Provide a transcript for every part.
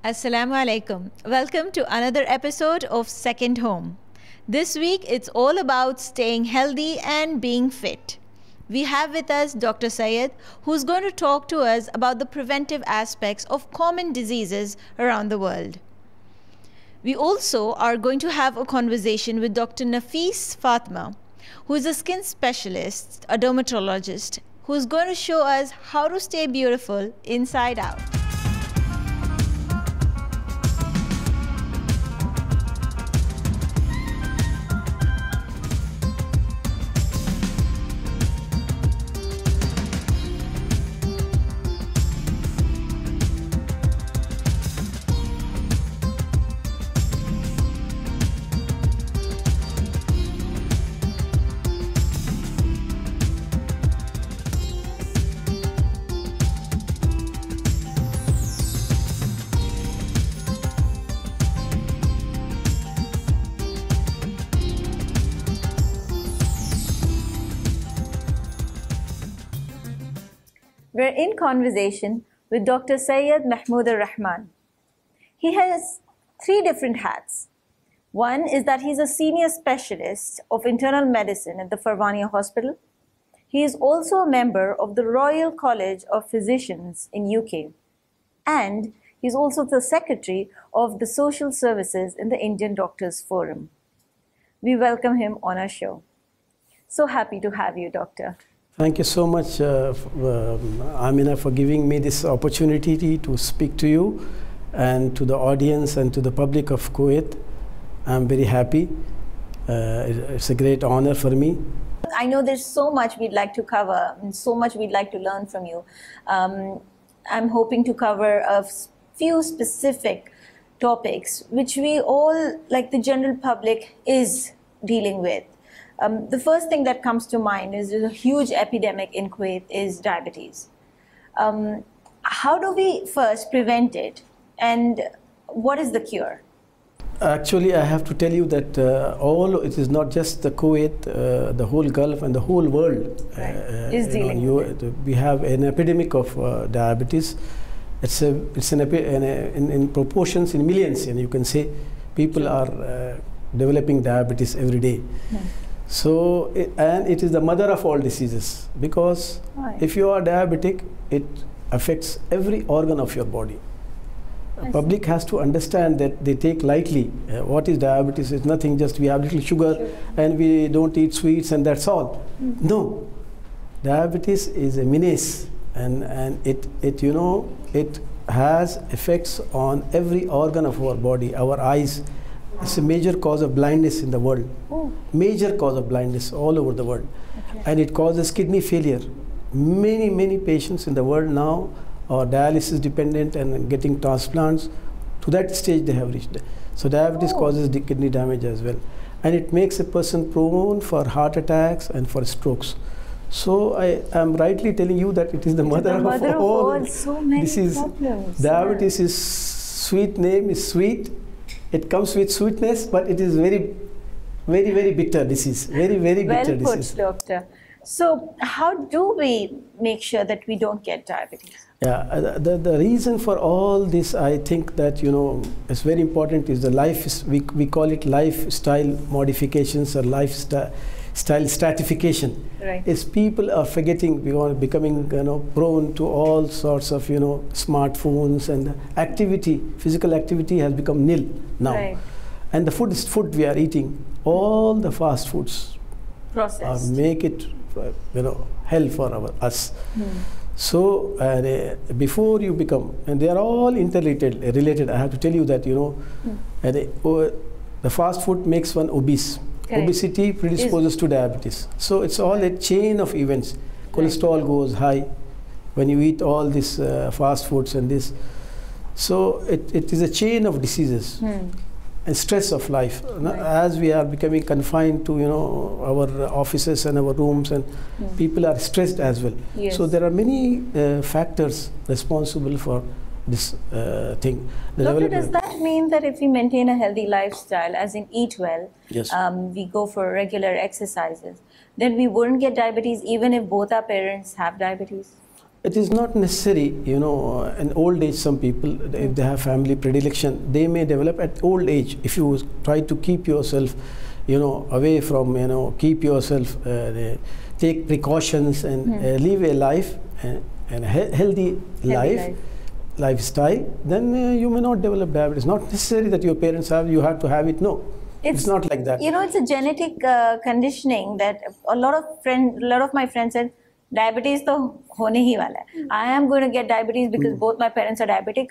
Assalamu alaikum. Welcome to another episode of Second Home. This week it's all about staying healthy and being fit. We have with us Dr. Syed, who's going to talk to us about the preventive aspects of common diseases around the world. We also are going to have a conversation with Dr. Nafis Fatima, who is a skin specialist, a dermatologist, who's going to show us how to stay beautiful inside out. We're in conversation with Dr. Syed Mahmaddur Rahman. He has three different hats. One is that he's a senior specialist of internal medicine at the Farvania Hospital. He is also a member of the Royal College of Physicians in UK. And he's also the secretary of the social services in the Indian Doctors Forum. We welcome him on our show. So happy to have you, Doctor. Thank you so much, Amina, for giving me this opportunity to speak to you and to the audience and to the public of Kuwait. I'm very happy. It's a great honor for me. I know there's so much we'd like to cover and so much we'd like to learn from you. I'm hoping to cover a few specific topics which we all, like the general public, is dealing with. The first thing that comes to mind is a huge epidemic in Kuwait is diabetes. How do we first prevent it, and what is the cure? Actually, I have to tell you that it is not just the Kuwait, the whole Gulf and the whole world is dealing with it. We have an epidemic of diabetes. It's in proportions, in millions, and you can say people are developing diabetes every day. So, and it is the mother of all diseases, because if you are diabetic, it affects every organ of your body. The public has to understand that they take lightly what is diabetes. It's nothing, just we have little sugar and we don't eat sweets and that's all. No, diabetes is a menace, and it has effects on every organ of our body. Our eyes, it's a major cause of blindness in the world. Major cause of blindness all over the world. And it causes kidney failure. Many patients in the world now are dialysis dependent and getting transplants. To that stage they have reached. So diabetes causes the kidney damage as well. And it makes a person prone for heart attacks and for strokes. So I am rightly telling you that it is the mother of all so many problems. Diabetes is sweet, name is sweet. It comes with sweetness, but it is very bitter disease. Very bitter disease. Well put, Doctor. So how do we make sure that we don't get diabetes? Yeah, the reason for all this, I think that, it's very important, is the we call it lifestyle modifications or lifestyle stratification. Right. Is people are forgetting, becoming prone to all sorts of smartphones, and physical activity has become nil now. Right. And the food we are eating, all the fast foods processed, make it hell for us. So before you become, and they are all related. I have to tell you that the fast food makes one obese. Correct. Obesity predisposes to diabetes. So it's all a chain of events. Cholesterol goes high when you eat all these fast foods and this. So it is a chain of diseases and stress of life. As we are becoming confined to our offices and our rooms, and people are stressed as well. Yes. So there are many factors responsible for this thing. Doctor, does that mean that if we maintain a healthy lifestyle, as in eat well, yes, we go for regular exercises, then we wouldn't get diabetes even if both our parents have diabetes? It is not necessary, you know, in old age some people, if they have family predilection, they may develop at old age. If you try to keep yourself, you know, away from, you know, keep yourself, take precautions and live a life, and healthy lifestyle, then you may not develop diabetes. Not necessary that your parents have, you have to have it, no. It's not like that. You know, it's a genetic conditioning that a lot of my friends said, diabetes to hone hi wala hai. I am going to get diabetes because both my parents are diabetic.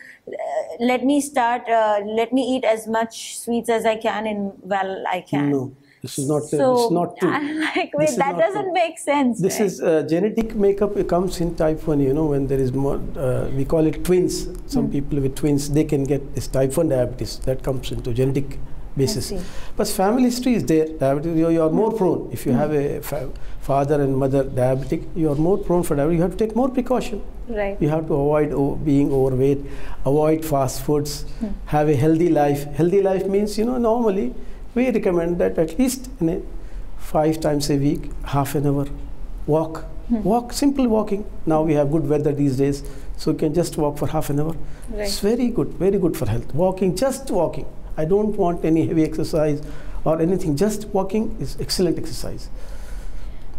Let me eat as much sweets as I can while I can. No, this is not. So, this is not true. I'm like, wait, that doesn't make sense. This right? is genetic makeup. It comes in type 1. You know, when there is more, we call it twins. Some people with twins, they can get this type 1 diabetes. That comes into genetic basis. But family history is there. Diabetes, you are more prone. If you have a father and mother diabetic, you are more prone for diabetes. You have to take more precaution. Right. You have to avoid being overweight, avoid fast foods, have a healthy life. Healthy life means, you know, normally we recommend that at least 5 times a week, half an hour, walk. Walk, simple walking. Now we have good weather these days, so you can just walk for half an hour. Right. It's very good for health. Walking, just walking. I don't want any heavy exercise or anything. Just walking is excellent exercise.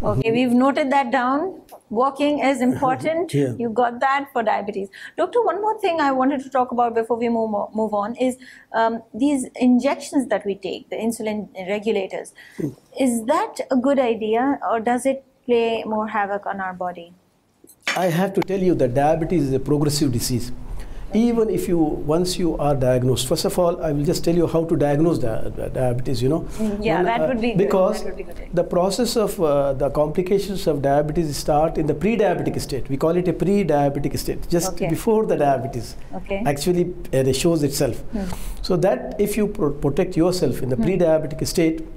Okay, we've noted that down. Walking is important. You got that for diabetes. Doctor, one more thing I wanted to talk about before we move on is these injections that we take, the insulin regulators. Is that a good idea, or does it play more havoc on our body? I have to tell you that diabetes is a progressive disease. Even if once you are diagnosed, first of all, I will just tell you how to diagnose diabetes, you know. That would be good. Because that would be good. The process of the complications of diabetes start in the pre-diabetic state. We call it a pre-diabetic state, just before the diabetes actually shows itself. So that if you protect yourself in the pre-diabetic state,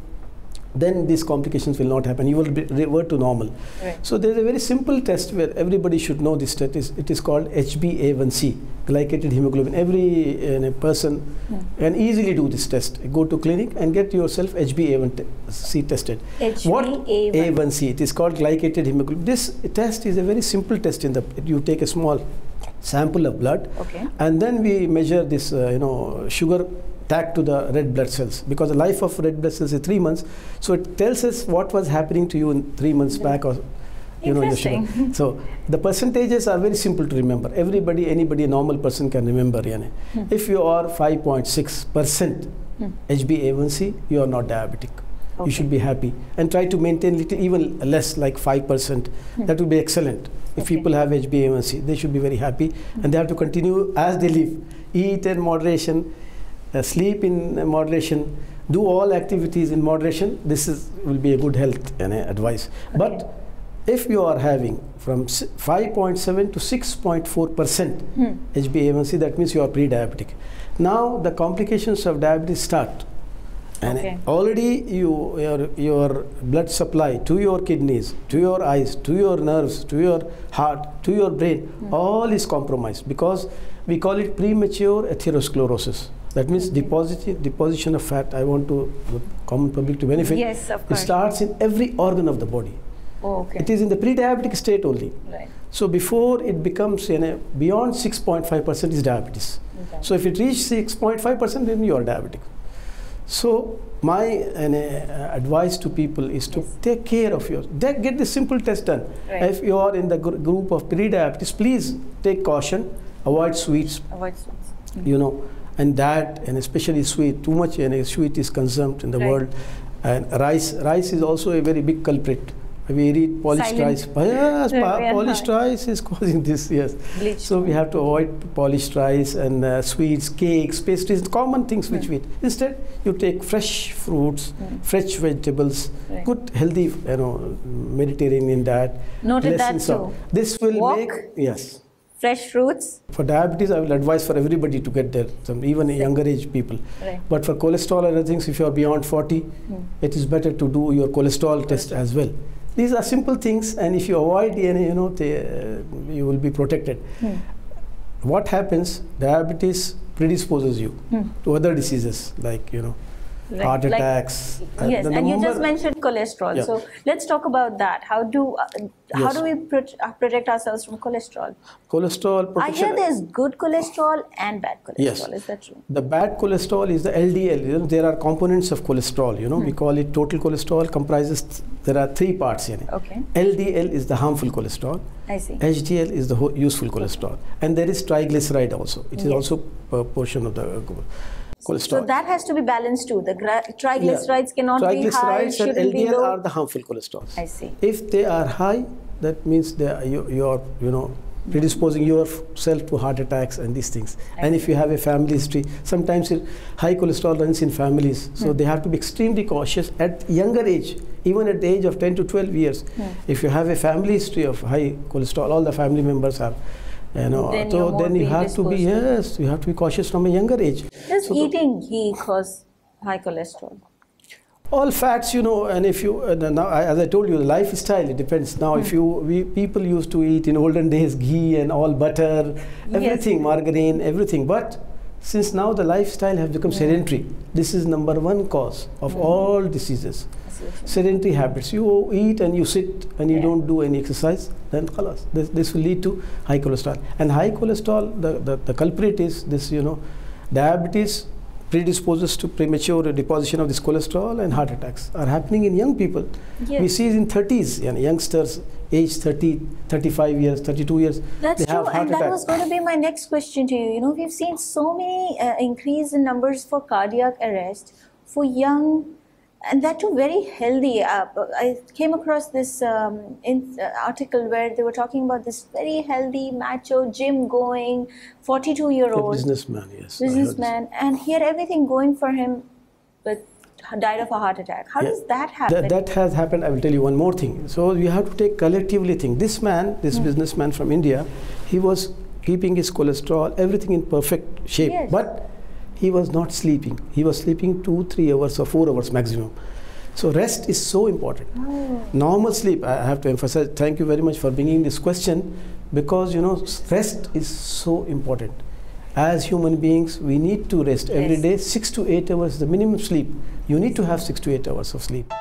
then these complications will not happen. You will revert to normal. Right. So there is a very simple test where everybody should know this test. It is called HbA1c, glycated hemoglobin. Every person can easily do this test. Go to clinic and get yourself HbA1c tested. HbA1c. It is called glycated hemoglobin. This test is a very simple test. You take a small sample of blood, and then we measure this, sugar tagged to the red blood cells, because the life of red blood cells is 3 months. So it tells us what was happening to you in 3 months back, or your sugar. So the percentages are very simple to remember. Anybody, a normal person can remember. If you are 5.6% HbA1c, you are not diabetic. You should be happy and try to maintain little, even less, like 5%. That would be excellent. If people have HbA1c, they should be very happy, and they have to continue as they live. Eat in moderation, sleep in moderation, do all activities in moderation. This will be a good health advice. But if you are having from 5.7 to 6.4% HbA1c, that means you are pre-diabetic. Now the complications of diabetes start. And already your blood supply to your kidneys, to your eyes, to your nerves, to your heart, to your brain, all is compromised, because we call it premature atherosclerosis. That means deposition of fat. I want the common public to benefit. Yes, of course. It starts in every organ of the body. It is in the pre-diabetic state only. Right. So before it becomes beyond 6.5% is diabetes. So if it reaches 6.5%, then you are diabetic. So my advice to people is to take care of get this simple test done. If you are in the group of pre-diabetes, please take caution, avoid sweets. And and especially sweet. Too much sweet is consumed in the world. And rice is also a very big culprit. We eat polished rice. Yes, polished rice is causing this, Bleach. So we have to avoid polished rice and sweets, cakes, pastries, common things which we eat. Instead, you take fresh fruits, fresh vegetables, good healthy, Mediterranean diet. Noted that too. This will make, fresh fruits. For diabetes, I will advise for everybody to get there, even younger age people. But for cholesterol and other things, if you are beyond 40, it is better to do your cholesterol test as well. These are simple things, and if you avoid you will be protected. What happens? Diabetes predisposes you to other diseases, like heart attacks. Yes, and you just mentioned cholesterol. Yeah. So let's talk about that. How do we protect ourselves from cholesterol? Cholesterol protection. I hear there's good cholesterol and bad cholesterol. Yes. Is that true? The bad cholesterol is the LDL. You know, there are components of cholesterol. You know, we call it total cholesterol. Comprises. There are 3 parts. Okay. LDL is the harmful cholesterol. I see. HDL is the useful cholesterol, and there is triglyceride also. It is also a portion of the cholesterol. So that has to be balanced too. The triglycerides cannot be high. Triglycerides and Shouldn't be LDL low. are the harmful cholesterol. I see. If they are high, that means you are predisposing yourself to heart attacks and these things. And if you have a family history, sometimes high cholesterol runs in families, so they have to be extremely cautious at younger age, even at the age of 10 to 12 years. If you have a family history of high cholesterol, all the family members have, then you have to be you have to be cautious from a younger age. Does eating ghee cause high cholesterol? All fats, and if you now, as I told you, the lifestyle, it depends. Now, if people used to eat in olden days ghee and all butter, everything, margarine, everything. But since now the lifestyle has become sedentary, this is number 1 cause of all diseases. Sedentary habits. You eat and you sit and you don't do any exercise, then khalas, this will lead to high cholesterol. And high cholesterol, the culprit is this, diabetes predisposes to premature deposition of this cholesterol, and heart attacks are happening in young people. We see it in 30s, youngsters aged 30, 35 years, 32 years. That's they have true, heart and that attacks. was going to be my next question to you. We've seen so many increase in numbers for cardiac arrest for young, and that too very healthy. I came across this article where they were talking about this very healthy, macho, gym-going, 42-year-old businessman, yes. Businessman, and he had everything going for him, but died of a heart attack. How does that happen? That has happened. I will tell you one more thing. So you have to take collectively think. This man, this businessman from India, he was keeping his cholesterol, everything in perfect shape, but he was not sleeping. He was sleeping 2-3 hours or 4 hours maximum. So rest is so important. Normal sleep, I have to emphasize, thank you very much for bringing this question, because rest is so important. As human beings, we need to rest every day. 6 to 8 hours is the minimum sleep. You need to have 6 to 8 hours of sleep.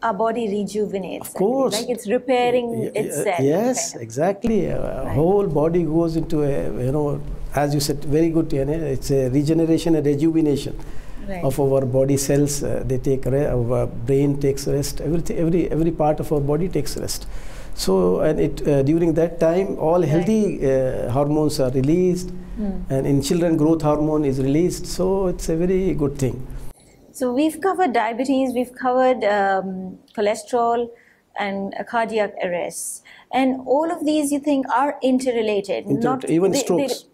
Our body rejuvenates. Of course. Like it's repairing itself. Yes, exactly. Whole body goes into a, as you said, very good. It's a regeneration and rejuvenation of our body cells. They take our brain takes rest. Every part of our body takes rest. So, and during that time, all healthy hormones are released, and in children, growth hormone is released. So, it's a very good thing. So we've covered diabetes, we've covered cholesterol and cardiac arrests. And all of these, you think, are interrelated. Even strokes.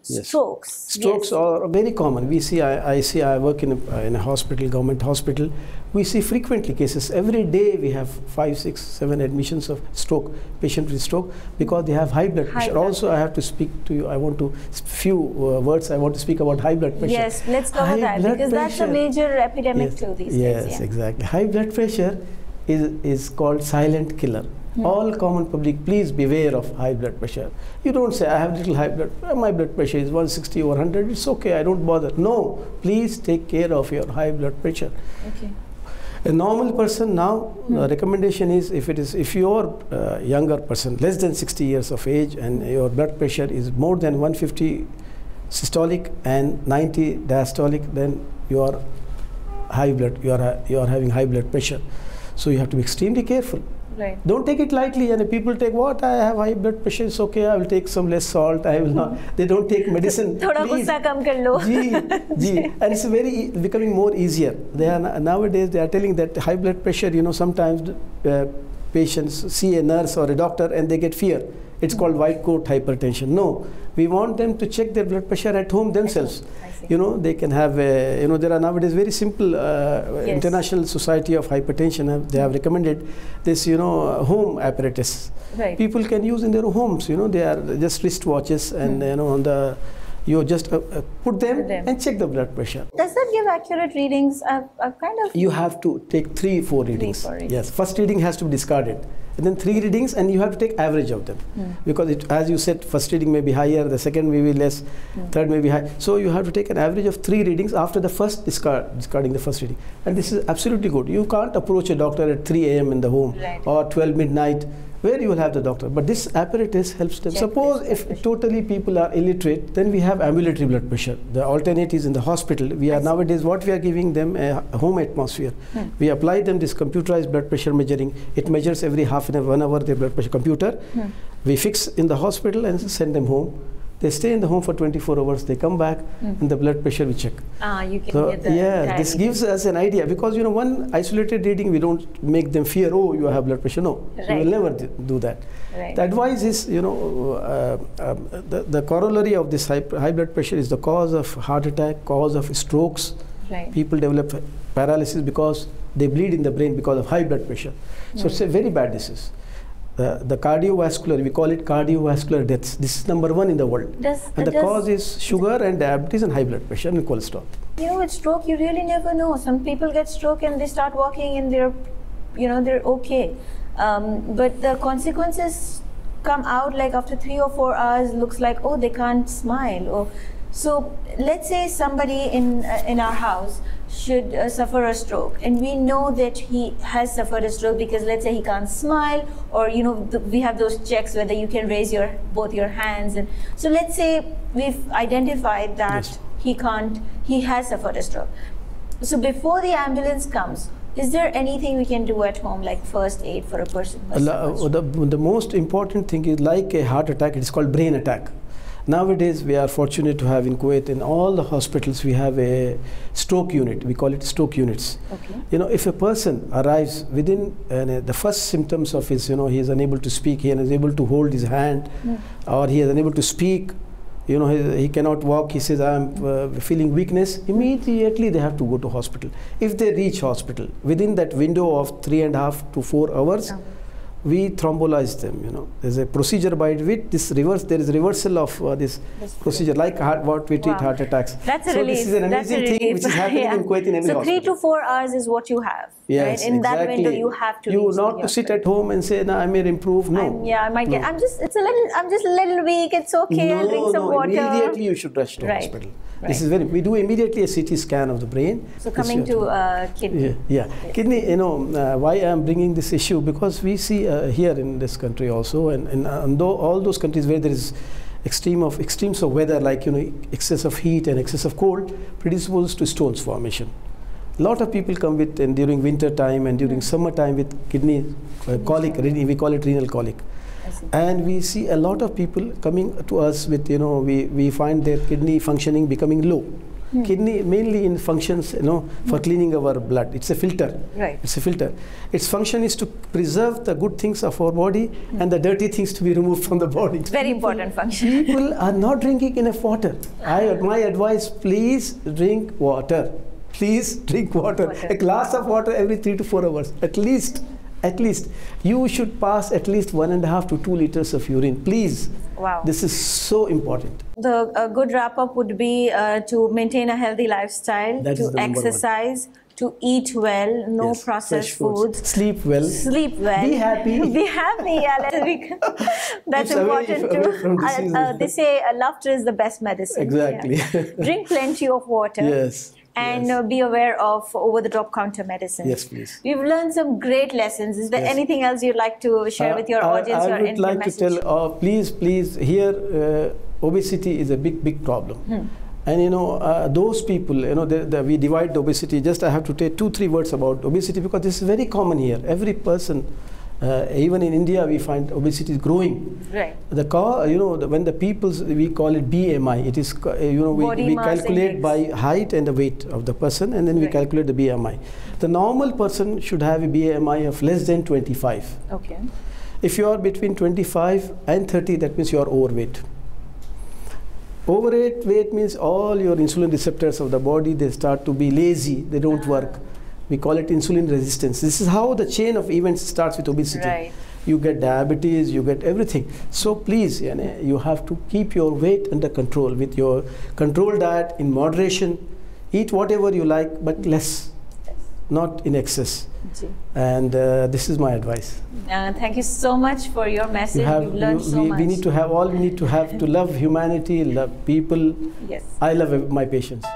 Strokes are very common. We see, I work in a hospital, government hospital. We see frequently cases. Every day we have 5, 6, 7 admissions of stroke, patient with stroke, because they have high blood pressure. Also, I have to speak to you. I want to, few words I want to speak about high blood pressure. Yes, let's cover that, because that's a major epidemic too these days. Yes, exactly. High blood pressure is called silent killer. All common public, please beware of high blood pressure. You don't say, I have little high blood, my blood pressure is 160 or 100, it's okay, I don't bother. No, please take care of your high blood pressure. Okay. A normal person now, the recommendation is if you are a younger person, less than 60 years of age, and your blood pressure is more than 150 systolic and 90 diastolic, then you are you are having high blood pressure. So you have to be extremely careful. Right. Don't take it lightly. And people take, what, I have high blood pressure, it's okay, I will take some less salt, I will not. They don't take medicine. Thoda gussa kam kar lo. And it's becoming more easier. Nowadays they are telling that high blood pressure, sometimes patients see a nurse or a doctor and they get fear. It's called white coat hypertension. No, we want them to check their blood pressure at home themselves. They can have there are nowadays very simple International Society of Hypertension, they have recommended this home apparatus. Right. People can use in their homes. They are just wristwatches, and on the you just put them and check the blood pressure. Does that give accurate readings? You have to take 3-4 readings. Yes, first reading has to be discarded, and then 3 readings, and you have to take average of them, because as you said, first reading may be higher, the second may be less, third may be high. So you have to take an average of 3 readings after the first discarding the first reading, and this is absolutely good. You can't approach a doctor at 3 a.m. in the home or 12 midnight, where you will have the doctor. But this apparatus helps them. Suppose if totally people are illiterate, then we have ambulatory blood pressure. The alternate is in the hospital. We are nowadays, what we are giving them a home atmosphere. We apply them this computerized blood pressure measuring. It measures every half an hour, 1 hour their blood pressure computer. We fix in the hospital and send them home. They stay in the home for 24 hours, they come back, and the blood pressure we check. You can get that. This gives us an idea, because one isolated reading, we don't make them fear, oh, you have blood pressure. No, we will never do that. The advice is, the corollary of this high blood pressure is the cause of heart attack, cause of strokes. People develop paralysis because they bleed in the brain because of high blood pressure. So it's a very bad disease. The cardiovascular, we call it cardiovascular deaths. This is #1 in the world. And the cause is sugar and diabetes and high blood pressure and cholesterol. With stroke, you really never know. Some people get stroke and they start walking and they're okay. But the consequences come out like after 3 or 4 hours, looks like, oh, they can't smile. So let's say somebody in our house should suffer a stroke, and we know that he has suffered a stroke because let's say he can't smile, or we have those checks whether you can raise both your hands, and so let's say we've identified that he has suffered a stroke. So before the ambulance comes, is there anything we can do at home, like first aid for a person? The most important thing is, like a heart attack, it is called brain attack. Nowadays, we are fortunate to have in Kuwait, in all the hospitals, we have a stroke unit. We call it stroke units. If a person arrives within the first symptoms of his, he is unable to speak, he is unable to hold his hand, or he is unable to speak, he cannot walk, he says, I am feeling weakness, immediately they have to go to hospital. If they reach hospital, within that window of 3.5 to 4 hours, we thrombolize them. There's a procedure by which there is reversal of this procedure, like what we treat heart attacks. That's a relief. This is an amazing thing which is happening in Kuwait in every hospital. So 3 to 4 hours is what you have. Yes, in that window you have to. Not to sit at home and say, no, I may improve. No. I might get. I'm just a little weak. It's okay. I'll drink some water. Immediately you should rush to hospital. This is we do immediately a CT scan of the brain. So coming to kidney. Kidney, why I am bringing this issue, because we see here in this country also, and all those countries where there is extremes of weather, like excess of heat and excess of cold, predisposed to stones formation. A lot of people come with, and during winter time and during summer time, with kidney colic. We call it renal colic. And we see a lot of people coming to us with, we find their kidney functioning becoming low. Kidney mainly in functions, for cleaning our blood. It's a filter. It's a filter. Its function is to preserve the good things of our body and the dirty things to be removed from the body. It's very important function. People are not drinking enough water. My advice, please drink water. Please drink water. A glass of water every 3 to 4 hours, at least. You should pass at least 1.5 to 2 liters of urine, please. Wow. This is so important. The good wrap up would be to maintain a healthy lifestyle, to exercise, to eat well, no processed foods. Sleep well. Be happy. Be happy. That's important too. They say laughter is the best medicine. Exactly. Drink plenty of water. Yes. and be aware of over-the-top counter medicines. Yes, please. We've learned some great lessons. Is there anything else you'd like to share with your audience? I would like to tell, please, here obesity is a big problem. And those people, we divide the obesity. Just I have to take 2-3 words about obesity, because this is very common here. Every person, even in India, we find obesity is growing. Right. When the people's, we call it BMI. It is, we calculate by height and the weight of the person, and then we calculate the BMI. The normal person should have a BMI of less than 25. Okay. If you are between 25 and 30, that means you are overweight. Overweight means all your insulin receptors of the body, they start to be lazy, they don't work. We call it insulin resistance. This is how the chain of events starts with obesity. Right. You get diabetes, you get everything. So please, you have to keep your weight under control with your controlled diet in moderation. Eat whatever you like, but less, not in excess. And this is my advice. Thank you so much for your message. We've learned so much. We need to have, all we need to have to love humanity, love people. Yes. I love my patients.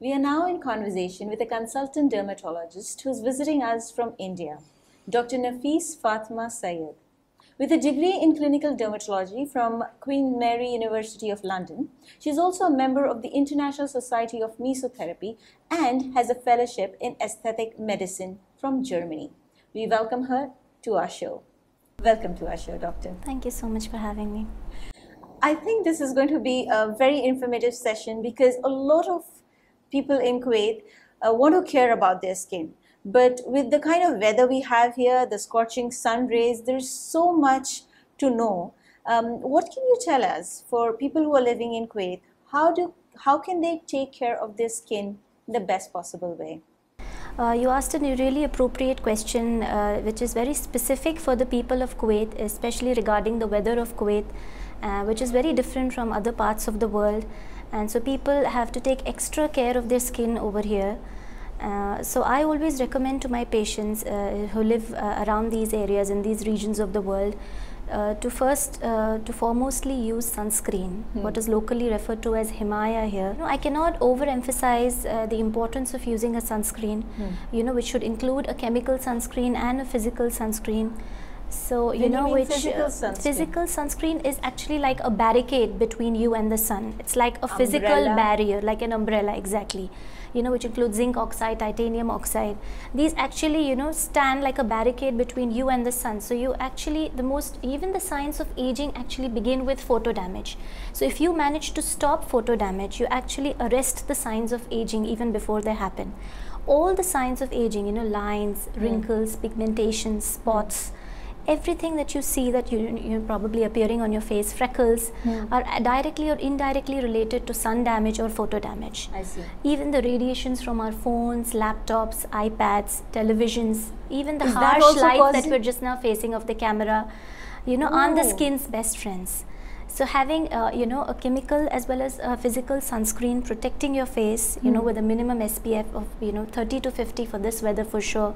We are now in conversation with a consultant dermatologist who is visiting us from India, Dr. Nafis Fatima Syed. With a degree in clinical dermatology from Queen Mary University of London, she is also a member of the International Society of Mesotherapy and has a fellowship in aesthetic medicine from Germany. We welcome her to our show. Welcome to our show, Doctor. Thank you so much for having me. I think this is going to be a very informative session because a lot of people in Kuwait want to care about their skin. But with the kind of weather we have here, the scorching sun rays, there's so much to know. What can you tell us for people who are living in Kuwait? How can they take care of their skin in the best possible way? You asked a really appropriate question, which is very specific for the people of Kuwait, especially regarding the weather of Kuwait, which is very different from other parts of the world. And so people have to take extra care of their skin over here. So I always recommend to my patients who live around these areas in these regions of the world to foremostly use sunscreen, what is locally referred to as Himalaya here. I cannot overemphasize the importance of using a sunscreen, which should include a chemical sunscreen and a physical sunscreen. So physical sunscreen is actually like a barricade between you and the sun. It's like a physical barrier, like an umbrella, exactly. Which includes zinc oxide, titanium oxide. These actually, stand like a barricade between you and the sun. So you actually, even the signs of aging actually begin with photo damage. So if you manage to stop photo damage, you actually arrest the signs of aging even before they happen. All the signs of aging, lines, wrinkles, pigmentation, spots, everything that you see that you're probably appearing on your face, freckles, are directly or indirectly related to sun damage or photo damage. I see. Even the radiations from our phones, laptops, iPads, televisions, even the harsh light that we're just now facing of the camera, aren't the skin's best friends. So having a chemical as well as a physical sunscreen protecting your face, with a minimum SPF of 30 to 50 for this weather for sure,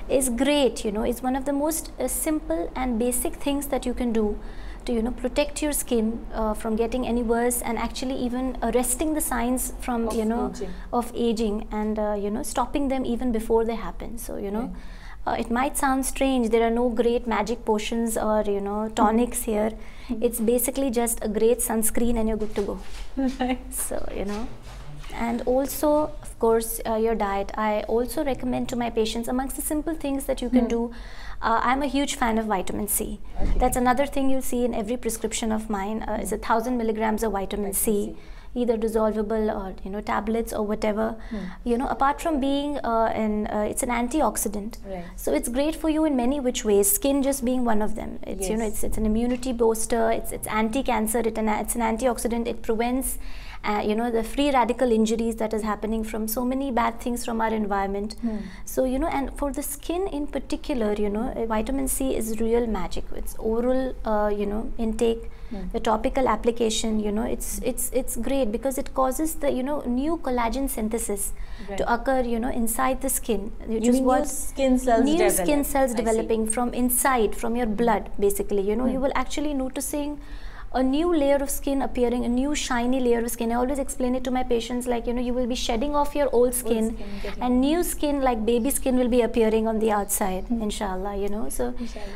is great. It's one of the most simple and basic things that you can do to protect your skin from getting any worse, and actually even arresting the signs from of aging, and stopping them even before they happen. So it might sound strange, there are no great magic potions or tonics here. It's basically just a great sunscreen and you're good to go. So and also of course your diet. I also recommend to my patients, amongst the simple things that you can do, I'm a huge fan of vitamin C. That's another thing you'll see in every prescription of mine, is 1,000 milligrams of vitamin C, either dissolvable or tablets or whatever. Apart from being it's an antioxidant, so it's great for you in many which ways, skin just being one of them. It's it's an immunity booster, it's anti-cancer, it's an antioxidant, it prevents the free radical injuries that is happening from so many bad things from our environment. So and for the skin in particular, vitamin C is real magic. It's oral intake, the topical application, it's great because it causes the new collagen synthesis to occur inside the skin, which is what new skin cells developing from inside, from your blood basically. You will actually noticing a new layer of skin appearing, a new shiny layer of skin. I always explain it to my patients like, you will be shedding off your old skin and new skin like baby skin will be appearing on the outside, inshallah, So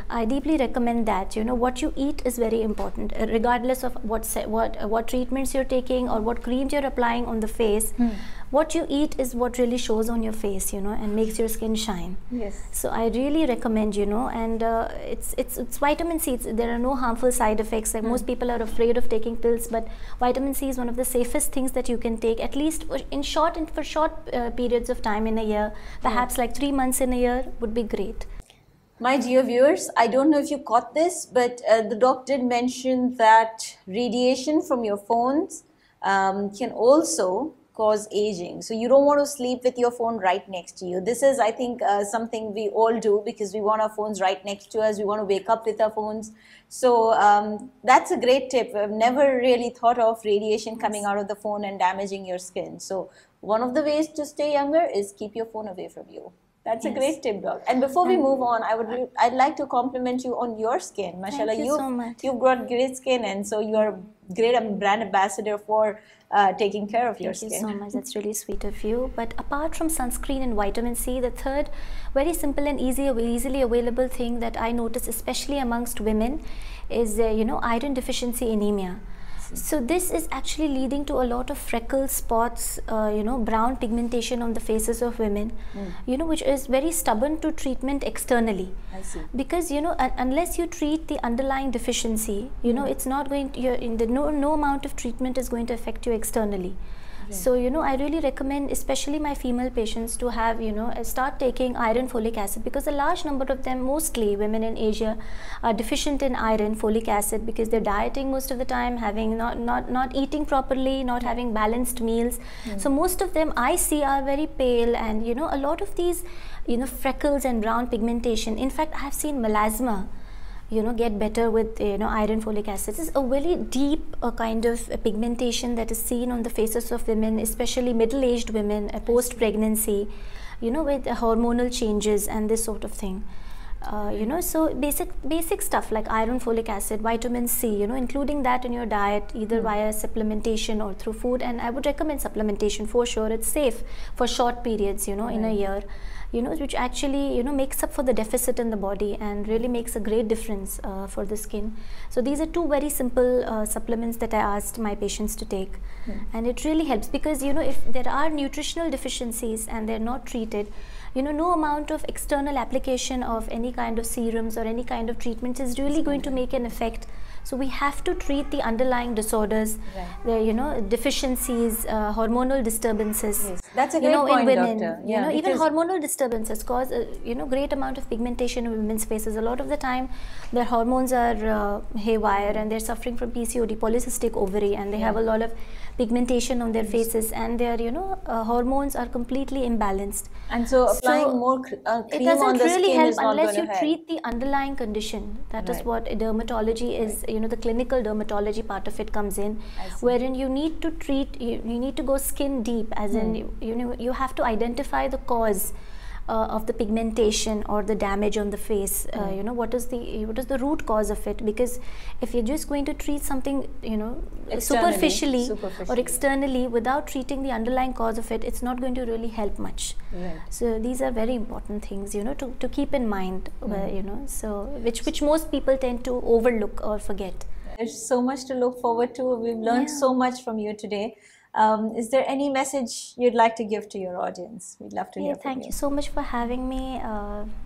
I deeply recommend that, what you eat is very important, regardless of what treatments you're taking or what creams you're applying on the face. What you eat is what really shows on your face, and makes your skin shine. So I really recommend, and it's vitamin C. There are no harmful side effects. Like most people are afraid of taking pills, but vitamin C is one of the safest things that you can take, at least for short periods of time in a year. Perhaps like 3 months in a year would be great. My dear viewers, I don't know if you caught this, but the doc did mention that radiation from your phones can also cause aging. So you don't want to sleep with your phone right next to you. This is, I think, something we all do because we want our phones right next to us. We want to wake up with our phones. So that's a great tip. I've never really thought of radiation coming out of the phone and damaging your skin. So one of the ways to stay younger is keep your phone away from you. That's a great tip, Doc. And before we move on, I'd like to compliment you on your skin. Mashallah, Thank you so much. You've got great skin, and so you're a great brand ambassador for taking care of your skin. Thank you so much. That's really sweet of you. But apart from sunscreen and vitamin C, the third very simple and easily available thing that I notice, especially amongst women, is iron deficiency anemia. So this is actually leading to a lot of freckles, spots, brown pigmentation on the faces of women, which is very stubborn to treatment externally. I see. Because unless you treat the underlying deficiency, it's not going to, no amount of treatment is going to affect you externally. So I really recommend, especially my female patients, to have start taking iron, folic acid, because a large number of them, mostly women in Asia, are deficient in iron, folic acid, because they're dieting most of the time, having not eating properly, not having balanced meals. So most of them I see are very pale, and a lot of these freckles and brown pigmentation. In fact, I have seen melasma get better with iron, folic acid. This is a very deep kind of pigmentation that is seen on the faces of women, especially middle-aged women, post-pregnancy, with hormonal changes and this sort of thing. So basic stuff like iron, folic acid, vitamin C, including that in your diet, either via supplementation or through food. And I would recommend supplementation for sure. It's safe for short periods, in a year, which actually, makes up for the deficit in the body and really makes a great difference for the skin. So these are two very simple supplements that I asked my patients to take. And it really helps because, if there are nutritional deficiencies and they're not treated, no amount of external application of any kind of serums or any kind of treatments is really going to make an effect. So we have to treat the underlying disorders, the deficiencies, hormonal disturbances. Yes. That's a great point, in women, doctor. Yeah, even hormonal disturbances cause great amount of pigmentation in women's faces. A lot of the time, their hormones are haywire and they're suffering from PCOD, polycystic ovary, and they have a lot of pigmentation on their faces, and their hormones are completely imbalanced. And so applying more cream on the really skin help is not unless going you to treat the underlying condition. That is what dermatology is. The clinical dermatology part of it comes in, wherein you need to treat. You need to go skin deep, as in you have to identify the cause of the pigmentation or the damage on the face. You know, what is the root cause of it? Because if you're just going to treat something, you know, superficially or externally without treating the underlying cause of it, it's not going to really help much. Right. So these are very important things, you know, to keep in mind. You know, so which most people tend to overlook or forget. There's so much to look forward to. We've learned so much from you today. Is there any message you'd like to give to your audience? We'd love to hear from you. Thank you so much for having me.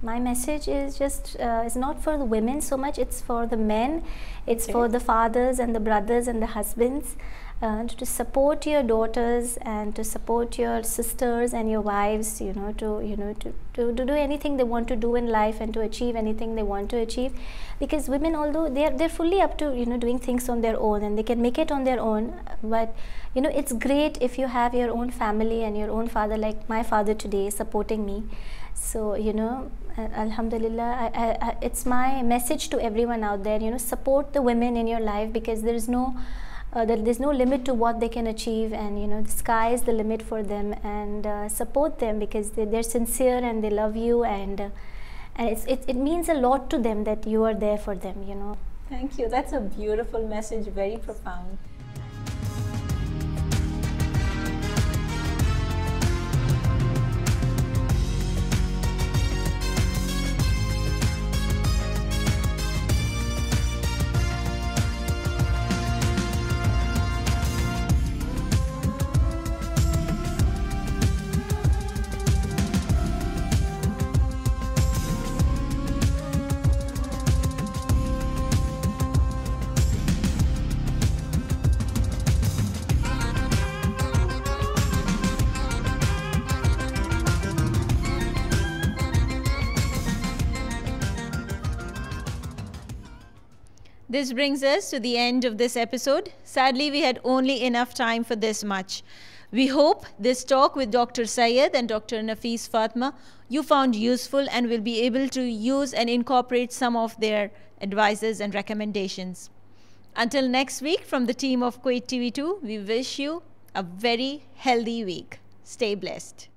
My message is just, it's not for the women so much, it's for the men, it's for the fathers and the brothers and the husbands. To support your daughters and to support your sisters and your wives, you know, to do anything they want to do in life and to achieve anything they want to achieve. Because women, although they're fully up to, you know, doing things on their own and they can make it on their own, but you know, it's great if you have your own family and your own father, like my father today, supporting me. So, you know, Alhamdulillah, it's my message to everyone out there, you know, support the women in your life, because there's no limit to what they can achieve, and you know, the sky is the limit for them, and support them because they're sincere and they love you, and it means a lot to them that you are there for them, you know. Thank you. That's a beautiful message, very profound. This brings us to the end of this episode. Sadly, we had only enough time for this much. We hope this talk with Dr. Syed and Dr. Nafis Fatima you found useful and will be able to use and incorporate some of their advices and recommendations. Until next week, from the team of Kuwait TV2, we wish you a very healthy week. Stay blessed.